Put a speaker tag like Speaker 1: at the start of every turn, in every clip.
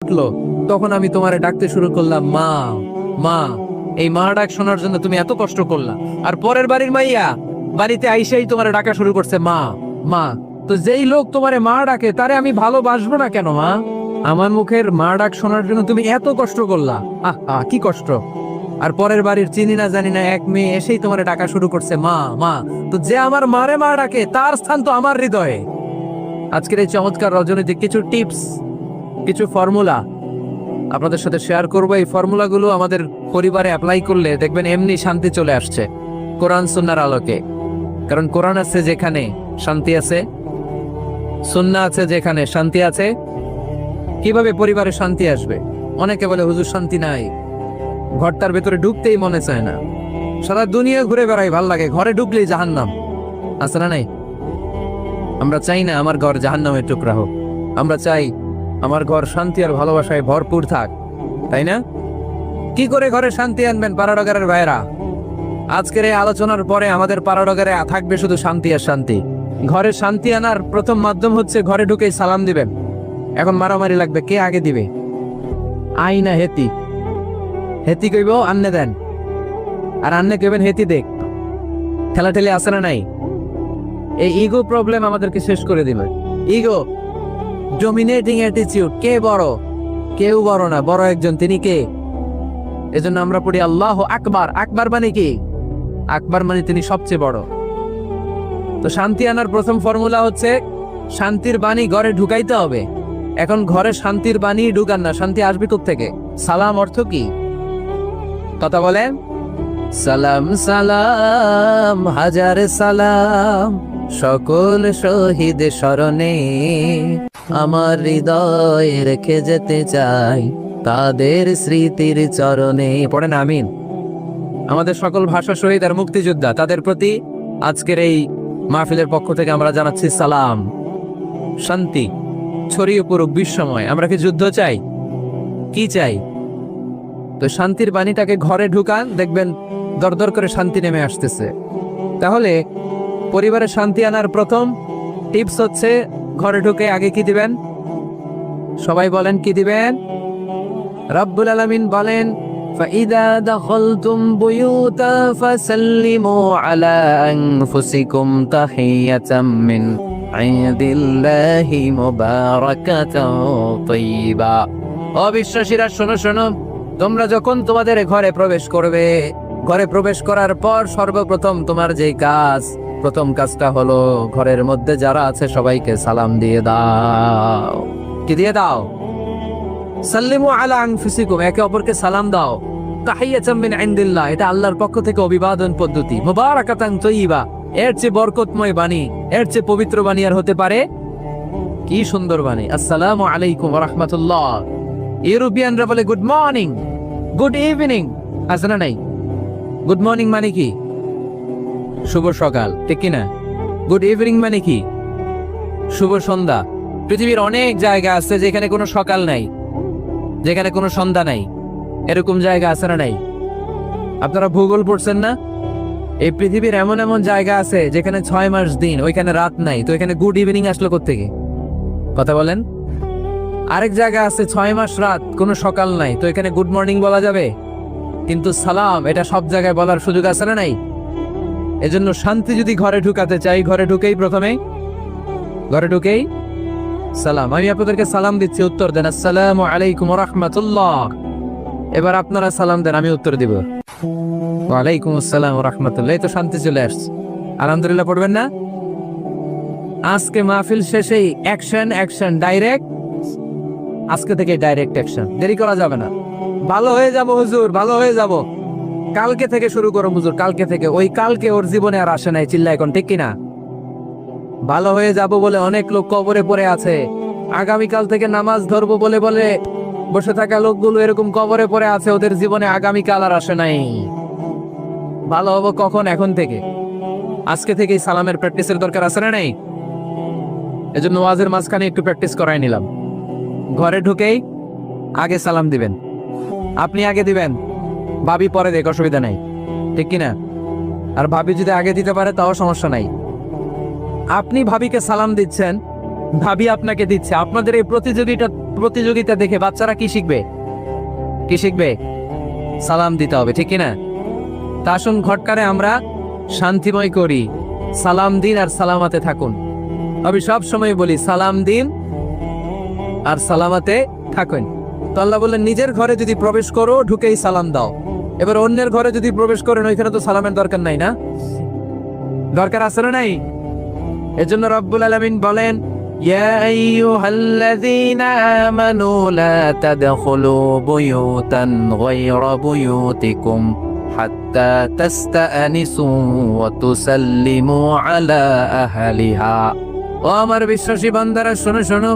Speaker 1: ডাকলো, তখন আমি তোমারে ডাকতে শুরু করলাম মা মা। এই মা ডাক শোনার জন্য তুমি এত কষ্ট করলা, আর পরের বাড়ির মাইয়া বাড়িতে আইসাই তোমারে ডাকা শুরু করছে মা মা। তো যেই লোক তোমারে মা ডাকে তারে আমি ভালোবাসবো না কেন মা? আমার মুখের মা ডাক শোনার জন্য তুমি এত কষ্ট করলা, আহ কি কষ্ট। আর পরের বাড়ির চিনি না জানি না এক মেয়ে এসেই তোমারে ডাকা শুরু করছে মা মা। তো যে আমার মারে মা ডাকে তার স্থান তো আমার হৃদয়ে। আজকের এই চমৎকার রজনীতে কিছু টিপস, কিছু ফর্মুলা আপনাদের সাথে শেয়ার করবো। এই ফর্মুলাগুলো আমাদের পরিবারে অ্যাপ্লাই করলে দেখবেন এমনি শান্তি চলে আসছে কোরআন সুন্নাহর আলোকে। কারণ কোরআন আছে যেখানে শান্তি আছে, সুন্নাহ আছে যেখানে শান্তি আছে। কিভাবে পরিবারে শান্তি আসবে? অনেকে বলে হুজুর শান্তি নাই, ঘরটার ভেতরে ঢুকতেই মনে চায় না, সারা দুনিয়া ঘুরে বেড়াই, ভাল লাগে, ঘরে ঢুকলেই জাহান্নাম। আছে না নাই? আমরা চাই না আমার ঘর জাহান্নামের টুকরা হোক, আমরা চাই আমার ঘর শান্তি আর ভালোবাসায় ভরপুর থাক, তাই না? কি করে ঘরে শান্তি আনবেন পাড়াডগারের ভাইরা? আজকের এই আলোচনার পরে আমাদের পাড়াডগারে থাকবে শুধু শান্তি আর শান্তি। ঘরে শান্তি আনার প্রথম মাধ্যম হচ্ছে ঘরে ঢুকেই সালাম দিবেন। এখন মারামারি লাগবে কে আগে দিবে, আই না হেতি? হেতি কইব আন্নে দেন, আর আন্নে কইবেন হেতি দেখ। ঠেলাঠেলি আছে না নাই? এই ইগো প্রবলেম আমাদেরকে শেষ করে দিবে। Ego, dominating attitude. কে বড়? কেউ বড় না, বড় একজন, তিনি কে? এজন্য আমরা পড়ি আল্লাহু আকবার। আকবার মানে কি? আকবার মানে তিনি সবচেয়ে বড়। তো শান্তি আনার প্রথম ফর্মুলা হচ্ছে শান্তির বাণী ঘরে ঢুকাইতে হবে। এখন ঘরে শান্তির বাণী ঢুকান না, শান্তি আসবে কোত্থেকে? সালাম অর্থ কি? কথা বলেন। সালাম সালাম হাজার সালাম সকল শহীদ স্মরণে, আমার হৃদয় রেখে যেতে চাই তাদের স্মৃতির চরণে। পড়েন আমিন। আমাদের সকল ভাষা শহীদ আর মুক্তিযোদ্ধা, তাদের প্রতি আজকের এই মাহফিলের পক্ষ থেকে আমরা জানাচ্ছি সালাম। শান্তি ছড়িয়ে পড়ুক বিশ্বময়। আমরা কি যুদ্ধ চাই? কি চাই? তো শান্তির বাণীটাকে ঘরে ঢুকান, দেখবেন দরদর করে শান্তি নেমে আসতেছে। তাহলে পরিবারে শান্তি আনার প্রথম টিপস হচ্ছে ঘরে ঢুকে আগে কি দিবেন? সবাই বলেন কি দিবেন? রব্বুল আলামিন বলেন ফাইদা দাখালতুম বুয়ুতা ফাসাল্লিমু আলা আনফুসিকুম তাহিয়াতাম মিন ইনদিল্লাহি মুবারাকাতান তাইয়্যিবা। অবিশ্বাসীরা শোনো শোনো, তোমরা যখন তোমাদের ঘরে প্রবেশ করবে, ঘরে প্রবেশ করার পর সর্বপ্রথম তোমার যে কাজ, প্রথম কাজটা হলো ঘরের মধ্যে যারা আছে সবাইকে সালাম দিয়ে দাও। কি দিয়ে দাও? সাল্লিমু আলা আনফুসিকুম, একে অপরকে সালাম দাও। তাহিয়াতাম মিন ইনদিল্লাহ, এটা আল্লাহর পক্ষ থেকে অভিবাদন পদ্ধতি। মুবারাকাতান তাইয়্যিবা, এর চেয়ে বরকতময় বাণী, এর চেয়ে পবিত্র বাণী আর হতে পারে? কি সুন্দর বাণী! আসসালামু আলাইকুম ওয়া রাহমাতুল্লাহ। ইউরোপিয়ানরা বলে গুড মর্নিং, গুড ইভিনিং, আছে না নাই? গুড মর্নিং মানে কি? শুভ সকাল, ঠিক কিনা? গুড ইভিনিং মানে কি? শুভ সন্ধ্যা। পৃথিবীর অনেক জায়গা আছে যেখানে কোনো সকাল নাই, যেখানে কোনো সন্ধ্যা নাই। এরকম জায়গা আছে না নাই? আপনারা ভূগোল পড়ছেন না? এই পৃথিবীর এমন এমন জায়গা আছে যেখানে 6 মাস দিন, ওইখানে রাত নাই, তো এখানে গুড ইভিনিং আসলো কোত্থেকে? কথা বলেন। আরেক জায়গা আছে 6 মাস রাত, কোনো সকাল নাই, তো এখানে গুড মর্নিং বলা যাবে? কিন্তু সালাম এটা সব জায়গায় বলার সুযোগ আছে না নাই? এজন্য শান্তি যদি ঘরে ঢুকাতে চাই, ঘরে ঢুকেই প্রথমে ঘরে ঢুকেই সালাম। আমি আপনাদেরকে সালাম দিচ্ছি, উত্তর দেন। আসসালামু আলাইকুম ওয়া রাহমাতুল্লাহ। এবার আপনারা সালাম দেন, আমি উত্তর দিব। ওয়ালাইকুম আসসালাম ওয়া রাহমাতুল্লাহ। এই তো শান্তি চলে আসছে। আলহামদুলিল্লাহ পড়বেন না? আজকে মাহফিল শেষেই অ্যাকশন অ্যাকশন, ডাইরেক্ট। আজকে থেকে ডাইরেক্ট অ্যাকশন, দেরি করা যাবে না। ভালো হয়ে যাব হুজুর, ভালো হয়ে যাব। কালকে থেকে শুরু করো হুজুর, কালকে থেকে। ওই কালকে ওর জীবনে আর আসে নাই, চিল্লা এখন, ঠিক কিনা? ভালো হয়ে যাব বলে অনেক লোক কবরে পড়ে আছে। আগামীকাল থেকে নামাজ ধরবো বলে বলে বসে থাকা লোকগুলো এরকম কবরে পড়ে আছে, ওদের জীবনে আগামীকাল আর আসে নাই। ভালো হবো কখন? এখন থেকে, আজকে থেকেই সালামের প্র্যাকটিসের দরকার আছে না নাই? এজন্য ওয়াজের মাঝখানে একটু প্র্যাকটিস করাই নিলাম। ঘরে ঢুকেই আগে সালাম দিবেন। আপনি আগে দিবেন, ভাবি পরে দেখ, অসুবিধা নাই, ঠিক কিনা? আর ভাবি যদি আগে দিতে পারে তাও সমস্যা নাই। আপনি ভাবিকে সালাম দিচ্ছেন, ভাবি আপনাকে দিচ্ছে। আপনাদের এই প্রতিযোগিতা দেখে বাচ্চারা কি শিখবে? কি শিখবে? সালাম দিতে হবে, ঠিক কিনা? তা আসুন ঘটকারে আমরা শান্তিময় করি, সালাম দিন আর সালামাতে থাকুন। আমি সব সময় বলি সালাম দিন আর সালামাতে থাকুন। তো আল্লাহ বললেন নিজের ঘরে যদি প্রবেশ করো ঢুকেই সালাম দাও। এবার অন্যের ঘরে যদি প্রবেশ করেন ওইখানে তো সালামের দরকার নাই, না? দরকার আছে না নাই? এজন্য রব্বুল আলামিন বলেন ইয়া আইয়ুহাল্লাযীনা আমানু লা তাদখুলু বুয়ুতান গায়রা বুয়ুতিকুম হাত্তা তাস্তানিসু ওয়া তুসাল্লিমু আলা আহলিহা। ও আমার বিশ্বাসী বান্দারা, শোনো শোনো,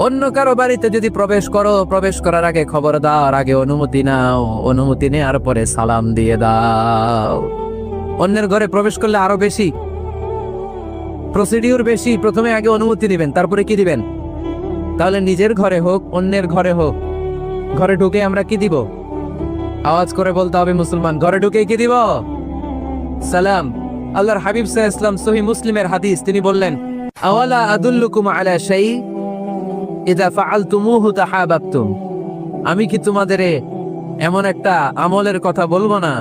Speaker 1: অন্য কারো বাড়িতে যদি প্রবেশ করো, প্রবেশ করার আগে খবরদার আগে অনুমতি নাও, অনুমতি নেওয়ার পরে সালাম দিয়ে দাও। অন্যের ঘরে প্রবেশ করলে আরো বেশি প্রসিডিউর বেশি, প্রথমে আগে অনুমতি নেবেন তারপরে কি দিবেন। তাহলে নিজের ঘরে হোক অন্যের ঘরে হোক, ঘরে ঢুকে আমরা কি দিব? আওয়াজ করে বলতে হবে মুসলমান, ঘরে ঢুকে কি দিব? সালাম। আল্লাহর হাবিব সাল্লাল্লাহু আলাইহি ওয়াসাল্লাম সহিহ মুসলিমের হাদিস, তিনি বললেন আওয়ালা আদুল্লুকুম আলা শাই ইযা ফাআলতুমুহু তাহাবাবতুম। আমি কি তোমাদের এমন একটা আমলের কথা বলবো না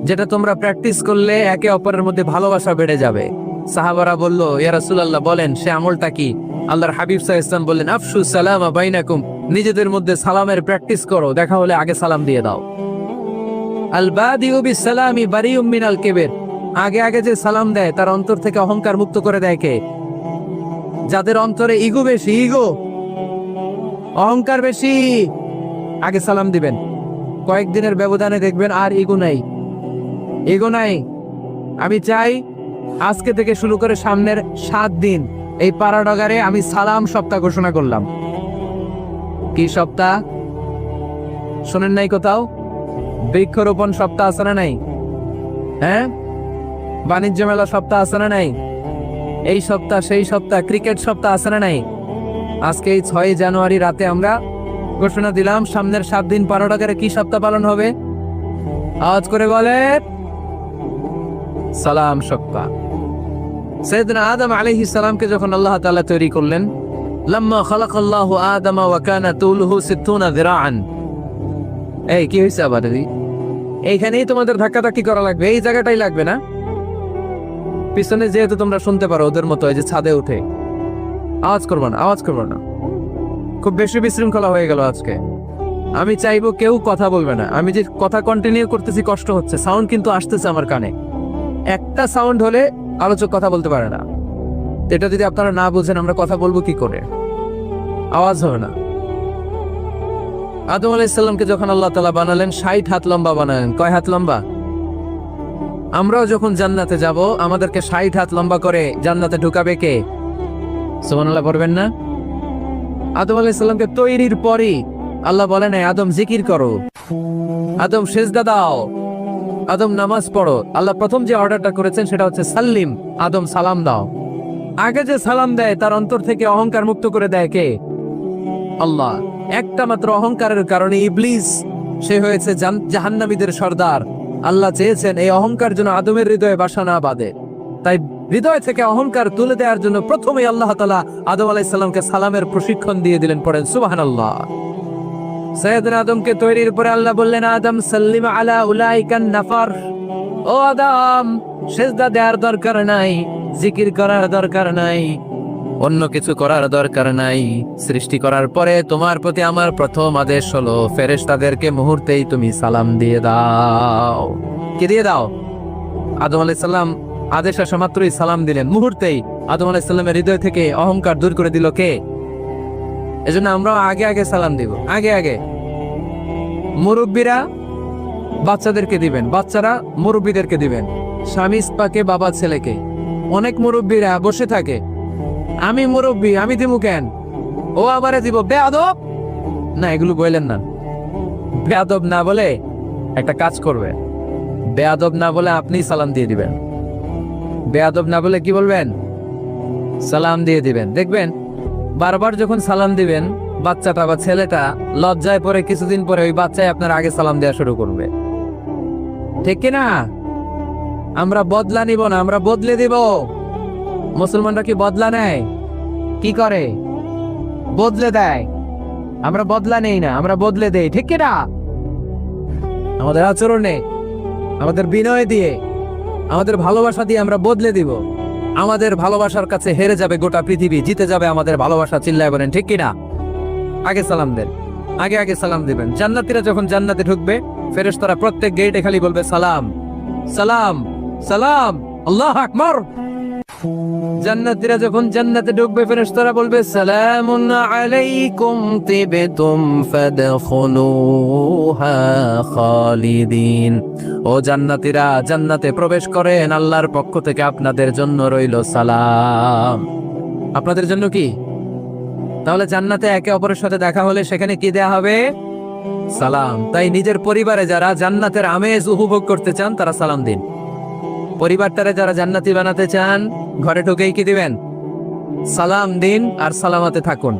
Speaker 1: যেটা তোমরা প্র্যাকটিস করলে একে অপরের মধ্যে ভালোবাসা বেড়ে যাবে? সাহাবারা বলল ইয়া রাসূলুল্লাহ বলেন সে আমলটা কি? আল্লাহর হাবিব সাল্লাল্লাহু আলাইহি ওয়াসাল্লাম বললেন আফশু সালামা বাইনাকুম, নিজেদের মধ্যে সালামের প্র্যাকটিস করো, দেখা হলে আগে সালাম দিয়ে দাও। আল বাদিউ বিসসালামি বারিউম মিনাল কিবর, আগে আগে যে সালাম দেয় তার অন্তর থেকে অহংকার মুক্ত করে দেয় কে? যাদের অন্তরে ইগো বেশি, ইগো অহংকার বেশি, আগে সালাম দিবেন। কয়েকদিনের ব্যবধানে দেখবেন আর ইগো নাই, ইগো নাই। আমি চাই আজকে থেকে শুরু করে সামনের 7 দিন এই পাড়াডগারে আমি সালাম সপ্তাহ ঘোষণা করলাম। কি সপ্তাহ? শোনেন নাই কোথাও? বৃক্ষরোপণ সপ্তাহ আছে না নাই? হ্যাঁ, বাণিজ্য মেলা সপ্তাহ আছে না নাই? এই সপ্তাহ সেই সপ্তাহ, ক্রিকেট সপ্তাহ আছে না নাই? আজকে এই 6 জানুয়ারি রাতে আমরা ঘোষণা দিলাম সামনের 7 দিন পাড়াডগারে কি সপ্তাহ পালন হবে? আওয়াজ করে বলে সালাম সপ্তাহ। সাইয়েদনা আদম আলাইহিস সালামকে যখন আল্লাহ তাআলা তৈরি করলেন, লাম্মা খালাকাল্লাহু আদামা ওয়া কানা তুলুহু 60 যিরাআন। এই কি হইছে আবার? এইখানেই তোমাদের ধাক্কাধাক্কি করা লাগবে, এই জায়গাটাই লাগবে না? পিছনে যেহেতু তোমরা শুনতে পারো ওদের মতো, এই যে ছাদে উঠে আওয়াজ করবো না, আওয়াজ করবো না। খুব বেশি বিশৃঙ্খলা হয়ে গেল আজকে। আমি চাইবো কেউ কথা বলবে না। আমি যে কথা কন্টিনিউ করতেছি কষ্ট হচ্ছে, সাউন্ড কিন্তু আসতেছে আমার কানে। একটা সাউন্ড হলে আলোচক কথা বলতে পারে না। এটা যদি আপনারা না বুঝেন আমরা কথা বলবো কি করে? আওয়াজ হবে না। আদম আলাইহিস সালামকে যখন আল্লাহ তাআলা বানালেন 60 হাত লম্বা বানালেন। কয় হাত লম্বা? আমরাও যখন জান্নাতে যাব আমাদেরকে 60 হাত লম্বা করে জান্নাতে ঢুকাবে কে? সুবহানাল্লাহ পড়বেন না? আদম আলাইহিস সালামকে তৈরির পরই আল্লাহ বলেন আদম জিকির করো, আদম সিজদা দাও, আদম নামাজ পড়ো। আল্লাহ প্রথম যে অর্ডারটা করেছেন সেটা হচ্ছে সাল্লিম, আদম সালাম দাও। আগে যে সালাম দেয় তার অন্তর থেকে অহংকার মুক্ত করে দেয় কে? আল্লাহ। একটা মাত্র অহংকারের কারণে ইবলিস সে হয়েছে জাহান্নামীদের সর্দার। আল্লাহ চেয়েছেন এই অহংকার যেন আদমের হৃদয়ে বাসা না বাঁধে, তাই হৃদয় থেকে অহংকার তুলে দেওয়ার জন্য প্রথমেই আল্লাহ তাআলা আদম আলাইহিস সালামকে সালামের প্রশিক্ষণ দিয়ে দিলেন। পড়েন সুবহানাল্লাহ। সাইয়েদনা আদমকে তৈরির পরে আল্লাহ বললেন আদম সাল্লিম আলা উলাইকান নাফার। ও আদম, সিজদা দেওয়ার দরকার নাই, জিকির করার দরকার নাই, অন্য কিছু করার দরকার নাই। সৃষ্টি করার পরে তোমার প্রতি আমার প্রথম আদেশ হলো ফেরেশতাদেরকে মুহূর্তেই তুমি সালাম দিয়ে দাও। কি দিয়ে দাও? আদম আলাইহিস সালাম আদেশ আসা মাত্রই সালাম দিলেন, মুহূর্তেই আদম আলাইহিস সালামের হৃদয় থেকে অহংকার দূর করে দিল কে? এজন্য আমরা আগে আগে সালাম দিব, আগে আগে। মুরব্বীরা বাচ্চাদেরকে দিবেন, বাচ্চারা মুরব্বীদেরকে দিবেন, স্বামী স্ত্রীকে, বাবা ছেলেকে। অনেক মুরব্বীরা বসে থাকে, আমি মুরব্বী আমি দিমু কেন, ও আমারে দিব, বেয়াদব। না, এগুলো বললেন না। বেয়াদব না বলে একটা কাজ করবে, বেয়াদব না বলে আপনি সালাম দিয়ে দিবেন। বেয়াদব না বলে কি বলবেন? সালাম দিয়ে দিবেন। দেখবেন বারবার যখন সালাম দিবেন বাচ্চাটা বা ছেলেটা লজ্জায় পরে কিছুদিন পরে ওই বাচ্চাই আপনার আগে সালাম দেওয়া শুরু করবে, ঠিক কিনা? আমরা বদলা নিব না, আমরা বদলে দিব। মুসলমানরা কি বদলা নেয়? কি করে? বদলে দেয়। আমরা বদলা নেই না, আমরা বদলে দেই, ঠিক কি না? আমাদের আচরণে, আমাদের বিনয় দিয়ে, আমাদের ভালোবাসা দিয়ে আমরা বদলে দিব। আমাদের ভালোবাসার কাছে হেরে যাবে গোটা পৃথিবী, জিতে যাবে আমাদের ভালোবাসা। চিল্লায় বলেন ঠিক কিনা? আগে সালাম দেন, আগে আগে সালাম দিবেন। জান্নাতীরা যখন জান্নাতে ঢুকবে, ফেরেশতারা প্রত্যেক গেটে খালি বলবে সালাম সালাম সালাম, আল্লাহু আকবার। জান্নাতীরা যখন জান্নাতে ঢুকবে, ফেরেশতারা বলবে সালামুন আলাইকুম তিবতুম ফাদখুলুহা খালিদিন। ও জান্নাতীরা, জান্নাতে প্রবেশ করেন, আল্লাহর পক্ষ থেকে আপনাদের জন্য রইল সালাম। আপনাদের জন্য কি? তাহলে জান্নাতে একে অপরের সাথে দেখা হলে সেখানে কি দেয়া হবে? সালাম। তাই নিজের পরিবারে যারা জান্নাতের আমেজ উপভোগ করতে চান, তারা সালাম দিন। পরিবারটারে যারা জান্নাতি বানাতে চান, ঘরে ঢুকেই কি দিবেন? সালাম দিন আর সালামাতে থাকুন।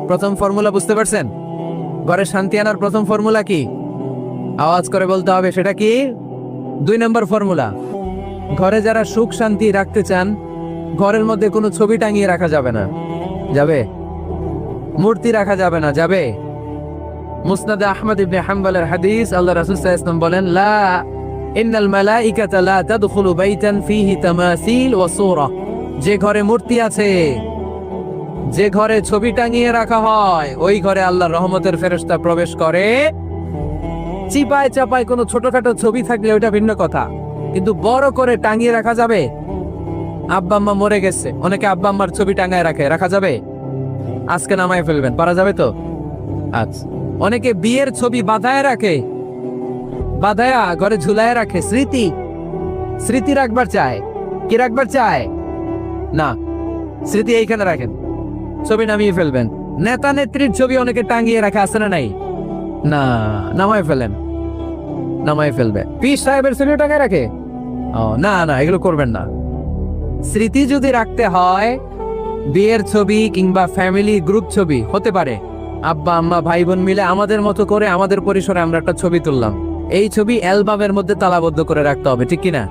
Speaker 1: প্রথম ফর্মুলা বুঝতে পারছেন? ঘরে শান্তি আনার প্রথম ফর্মুলা কি? আওয়াজ করে বলতে হবে, সেটা কি? 2 নম্বর ফর্মুলা। ঘরে যারা সুখ শান্তি রাখতে চান, ঘরের মধ্যে কোনো ছবি টাঙিয়ে রাখা যাবে না। যাবে? মূর্তি রাখা যাবে না। যাবে? মুসনাদে আহমদ ইবনে হাম্বলের হাদিস, আল্লাহ রাসূল সাল্লাল্লাহু আলাইহি ওয়াসাল্লাম বলেন, লা ইন্নাল মালাইকাতা লা তাদখুলু বাইতান ফীহি তামাসিল ওয়া সূরা। যে ঘরে মূর্তি আছে, যে ঘরে ছবি টাঙিয়ে রাখা হয়, ওই ঘরে আল্লাহর রহমতের ফেরেশতা প্রবেশ করে। চিপায় চাপায় কোনো ছোটখাটো ছবি থাকলে ওটা ভিন্ন কথা, কিন্তু বড় করে টাঙিয়ে রাখা যাবে? আব্বা আম্মা মরে গেছে, অনেকে আব্বা আম্মার ছবি টাঙায় রাখে, রাখা যাবে? আজকে নামায় ফেলবেন, পারা যাবে তো? আচ্ছা। অনেকে বিয়ের ছবি বাঁধায় রাখে, বাঁধায়া ঘরে ঝুলায় রাখে। স্মৃতি, স্মৃতি রাখবার চায়। কি রাখবার চায়? না, স্মৃতি এইখানে রাখেন, ছবি নামিয়ে ফেলবেন। নেতা নেত্রীর ছবি অনেকে টাঙিয়ে রাখে, আছে না নাই? না, নামায় ফেলেন, নামায় ফেলবে। পীর সাহেবের ছবি টাঙায় রাখে? ও না না, এগুলো করবেন না। স্মৃতি যদি রাখতে হয়, বিয়ের ছবি কিংবা ফ্যামিলি গ্রুপ ছবি হতে পারে, আব্বা আম্মা ভাই বোন মিলে আমাদের মতো করে আমাদের পরিসরে আমরা একটা ছবি তুললাম, এই ছবি অ্যালবামের মধ্যে তালাবদ্ধ করে রাখতে হবে, ঠিক কিনা?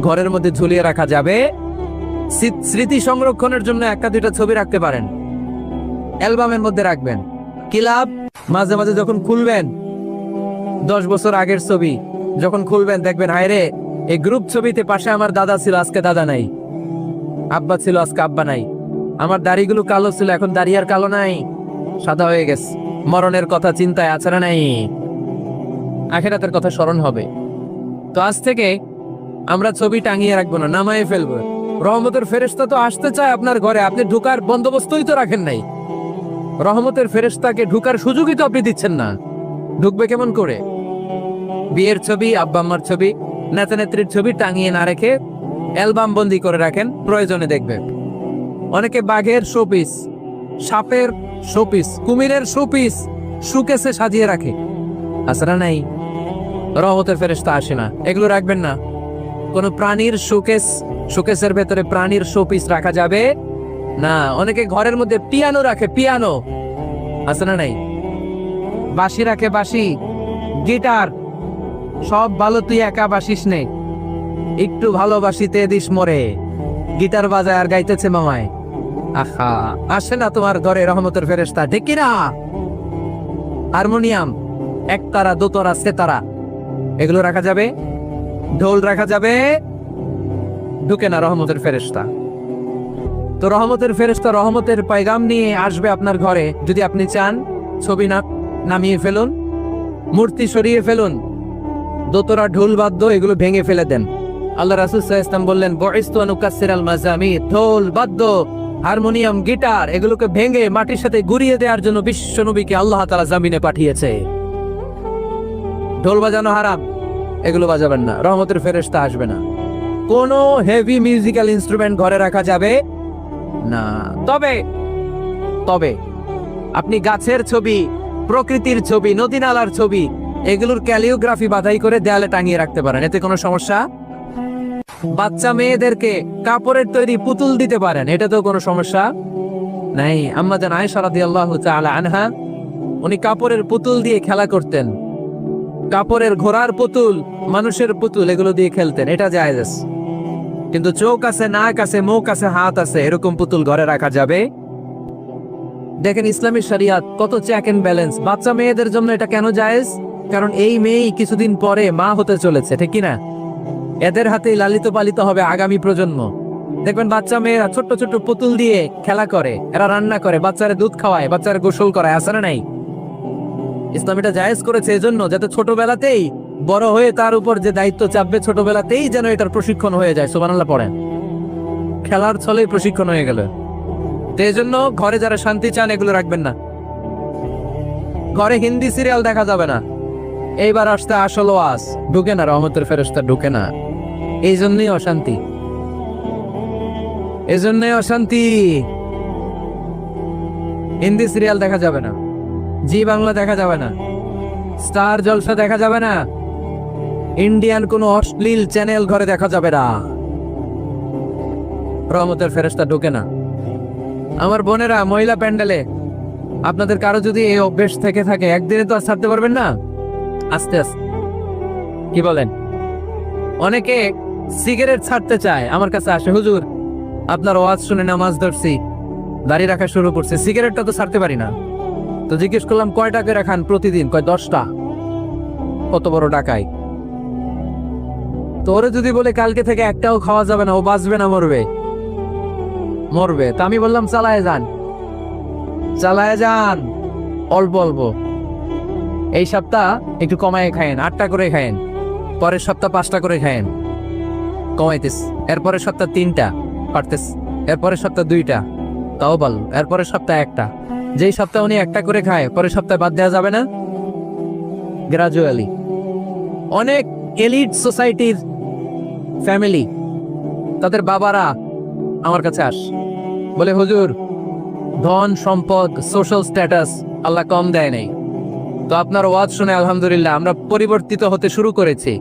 Speaker 1: ঘরের মধ্যে ঝুলিয়ে রাখা যাবে। স্মৃতি সংরক্ষণের জন্য 1-2টা ছবি রাখতে পারেন, অ্যালবামের মধ্যে রাখবেন। কি লাভ? মাঝে মাঝে যখন খুলবেন, 10 বছর আগের ছবি যখন খুলবেন, দেখবেন হায় রে, এই গ্রুপ ছবিতে পাশে আমার দাদা ছিল, আজকে দাদা নাই। আব্বা ছিল, আজকে আব্বা নাই। আমার দাড়িগুলো কালো ছিল, এখন দাড়ি আর কালো নাই, সাদা হয়ে গেছে। মরণের কথা চিন্তায় আছে না নাই? আখিরাতের কথা স্মরণ হবে। তো আজ থেকে আমরা ছবি টাঙিয়ে রাখবো না, নামায়ে ফেলবো। রহমতের ফেরেশতা তো আসতে চায় আপনার ঘরে, আপনি ঢুকার বন্দোবস্তই তো রাখেন নাই। রহমতের ফেরেশতাকে ঢুকার সুযোগই তো আপনি দিচ্ছেন না। ঢুকবে কেমন করে? বিয়ের ছবি, আব্বা আম্মার ছবি, নেতা নেত্রীর ছবি টাঙিয়ে না রেখে অ্যালবাম বন্দি করে রাখেন, প্রয়োজনে দেখবে। অনেকে বাঘের শোপিস, সাপের শোপিস, কুমিরের শোপিস সুকেসে সাজিয়ে রাখে, আছে না নাই? রহমতের ফেরেশতা আসে না, এগুলো রাখবেন না। কোন প্রাণীর শোকেস, শোকেসের ভেতরে প্রাণীর শোপিস রাখা যাবে না। অনেকে ঘরের মধ্যে পিয়ানো রাখে, পিয়ানো, আছে না নাই? বাঁশি রাখে, বাঁশি, গিটার। সব ভালো, তুই একা বাসিস নে, একটু ভালোবাসিতে দিস মরে। গিটার বাজায় আর গাইতেছে মামায়। আহা, আসে না তোমার ঘরে রহমতের ফেরেশতা, ঠিক কিনা? হারমোনিয়াম, একতারা, দোতারা, সেতারা, এগুলো রাখা যাবে? ঢোল রাখা যাবে? ঢুকে না রহমতের ফেরেশতা। তো রহমতের ফেরেশতা রহমতের পয়গাম নিয়ে আসবে আপনার ঘরে। যদি আপনি চান, ছবি না নামিয়ে ফেলুন, মূর্তি সরিয়ে ফেলুন, দোতরা, ঢোল বাদ্য এগুলো ভেঙে ফেলে দেন। আল্লাহ রাসূল সাল্লাল্লাহু আলাইহি ওয়াসাল্লাম বললেন, বুইসতু আন উকাসসিরাল মাযামির, ঢোল বাদ্য, হারমোনিয়াম, গিটার এগুলোকে ভেঙে মাটির সাথে গুঁড়িয়ে দেওয়ার জন্য বিশ্ব নবীকে আল্লাহ তাআলা জমিনে পাঠিয়েছে। ঢোল বাজানো হারাম, এগুলো বাজাবেন না, রহমতের ফেরেশতা আসবে না। কোনো হেভি মিউজিক্যাল ইনস্ট্রুমেন্ট ঘরে রাখা যাবে না। তবে তবে আপনি গাছের ছবি, প্রকৃতির ছবি, নদী নালার ছবি, এগুলোর ক্যালিওগ্রাফি বাধাই করে দেয়ালে টাঙিয়ে রাখতে পারেন, এতে কোনো সমস্যা। বাচ্চা মেয়েদেরকে কাপড়ের তৈরি পুতুল দিতে পারেন, এটা তো কোনো সমস্যা নাই। আম্মা জান আয়েশা রাদিয়াল্লাহু তাআলা আনহা, উনি কাপড়ের পুতুল দিয়ে খেলা করতেন। কাপড়ের ঘোড়ার পুতুল, মানুষের পুতুল, এগুলো দিয়ে খেলতেন, এটা জায়েজ আছে। কিন্তু চোখ আছে, নাক আছে, মুখ আছে, হাত আছে, এরকম পুতুল ঘরে রাখা যাবে? দেখেন ইসলামী শরিয়াত কত চেক এন্ড ব্যালেন্স। বাচ্চা মেয়েদের জন্য এটা কেন জায়েজ? কারণ এই মেয়েই কিছুদিন পরে মা হতে চলেছে, ঠিক কিনা? এদের হাতেই লালিত পালিত হবে আগামী প্রজন্ম। দেখবেন বাচ্চা মেয়েরা ছোট্ট ছোট্ট পুতুল দিয়ে খেলা করে, এরা রান্না করে, বাচ্চারা দুধ খাওয়ায়, বাচ্চারা গোসল করায়, আছে না নাই? ইসলাম এটা জায়েজ করেছে এজন্য যাতে ছোটবেলাতেই বড় হয়ে তার উপর যে দায়িত্ব চাপবে ছোটবেলাতেই যেন এটার প্রশিক্ষণ হয়ে যায়। সুবহানাল্লাহ পড়েন। খেলার ছলেই প্রশিক্ষণ হয়ে গেল। তো এই জন্য ঘরে যারা শান্তি চান এগুলো রাখবেন না। ঘরে হিন্দি সিরিয়াল দেখা যাবে না। এইবার আসতে আসল ওয়াজ ঢুকে না, রহমতের ফেরেশতা ঢুকে না। এই জন্যই অশান্তি, এই জন্যই অশান্তি। হিন্দি সিরিয়াল দেখা যাবে না, জি বাংলা দেখা যাবে না, স্টার জলসা দেখা যাবে না, ইন্ডিয়ান কোন অশ্লীল চ্যানেল ঘরে দেখা যাবে না। রহমতের ফেরেশতা ঢুকে না। আমার বোনেরা, মহিলা প্যান্ডেলে আপনাদের কারো যদি এই অভ্যেস থেকে থাকে, একদিনে তো আর ছাড়তে পারবেন না, আস্তে আস্তে। কি বলেন? অনেকে সিগারেট ছাড়তে চায়, আমার কাছে আসে, হুজুর আপনার ওয়াজ শুনে নামাজ ধরছি, দাড়ি রাখা শুরু করছে, সিগারেটটা তো ছাড়তে পারি না। তো জিজ্ঞেস করলাম কয়টা করে খান প্রতিদিন? কয় 10টা। কত বড় ডাকাই! তো ওরে যদি বলে কালকে থেকে একটাও খাওয়া যাবে না, ও বাঁচবে না মরবে? মরবে। তা আমি বললাম চালায় যান, চালায় যান, অল্প অল্প। এই সপ্তাহ একটু কমায় খায়েন, 8টা করে খায়েন, পরের সপ্তাহ 5টা করে খায়েন, কমাইতেস। এরপরের সপ্তাহ 3টা, পারতেস। এরপরের সপ্তাহ 2টা, তাও ভালো। এরপরের সপ্তাহ 1টা। যেই সপ্তাহ উনি 1টা করে খায়, পরের সপ্তাহে বাদ দেওয়া যাবে না? গ্রাজুয়ালি। অনেক এলিট সোসাইটির ফ্যামিলি, তাদের বাবারা আমার কাছে আস বলে, হুজুর ধন সম্পদ সোশ্যাল স্ট্যাটাস আল্লাহ কম দেয় নাই, তো আপনার ওয়াজ শুনে আলহামদুলিল্লাহ আমরা পরিবর্তিত হতে শুরু করেছি।